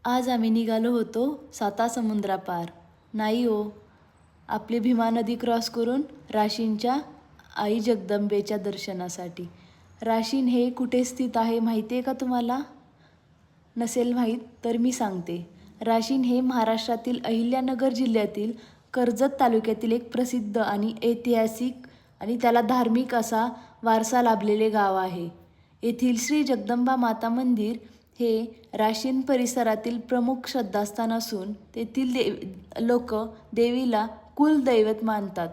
आज आम्ही निघालो होतो सातासमुद्रापार. नाही हो, आपली भीमा नदी क्रॉस करून राशींच्या आई जगदंबेच्या दर्शनासाठी. राशीन हे कुठे स्थित आहे माहिती आहे का तुम्हाला? नसेल माहीत तर मी सांगते. राशीन हे महाराष्ट्रातील अहिल्यानगर जिल्ह्यातील कर्जत तालुक्यातील एक प्रसिद्ध आणि ऐतिहासिक आणि त्याला धार्मिक असा वारसा लाभलेले गाव आहे. येथील श्री जगदंबा माता मंदिर हे राशीन परिसरातील प्रमुख श्रद्धास्थान असून तेथील लोक देवीला कुलदैवत मानतात.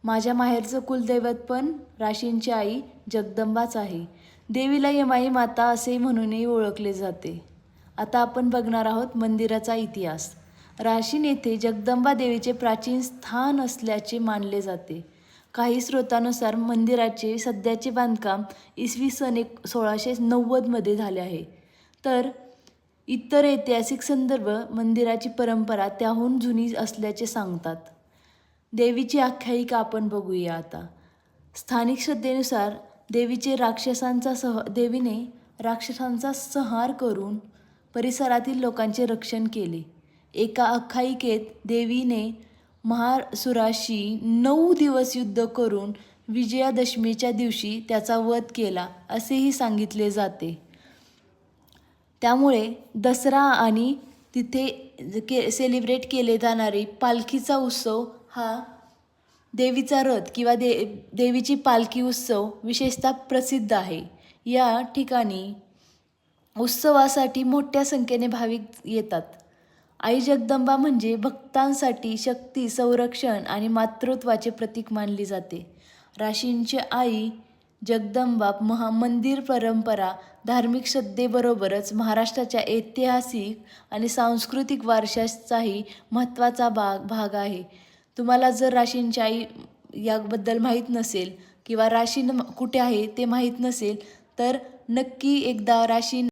माझ्या माहेरचं कुलदैवत पण राशींची आई जगदंबाच आहे. देवीला यमाई माता असे म्हणूनही ओळखले जाते. आता आपण बघणार आहोत मंदिराचा इतिहास. राशीन येथे जगदंबा देवीचे प्राचीन स्थान असल्याचे मानले जाते. काही स्रोतानुसार मंदिराचे सध्याचे बांधकाम इसवी सन 1690 झाले आहे, तर इतर ऐतिहासिक संदर्भ मंदिराची परंपरा त्याहून जुनी असल्याचे सांगतात. देवीची आख्यायिका आपण बघूया आता. स्थानिक श्रद्धेनुसार देवीने राक्षसांचा संहार करून परिसरातील लोकांचे रक्षण केले. एका आख्यायिकेत देवीने महासुराशी 9 दिवस युद्ध करून विजयादशमीच्या दिवशी त्याचा वध केला असेही सांगितले जाते. त्यामुळे दसरा आणि तिथे सेलिब्रेट केले जाणारे पालखीचा उत्सव हा देवीचा रथ किंवा देवीची पालखी उत्सव विशेषतः प्रसिद्ध आहे. या ठिकाणी उत्सवासाठी मोठ्या संख्येने भाविक येतात. आई जगदंबा म्हणजे भक्तांसाठी शक्ती, संरक्षण आणि मातृत्वाचे प्रतीक मानली जाते. राशींची आई जगदंबा मंदिर परंपरा, धार्मिक श्रद्धेबरोबरच महाराष्ट्राच्या ऐतिहासिक आणि सांस्कृतिक वारशाचाही महत्त्वाचा भाग आहे. तुम्हाला जर राशींची आई याबद्दल माहीत नसेल किंवा राशीन कुठे आहे ते माहीत नसेल तर नक्की एकदा राशीन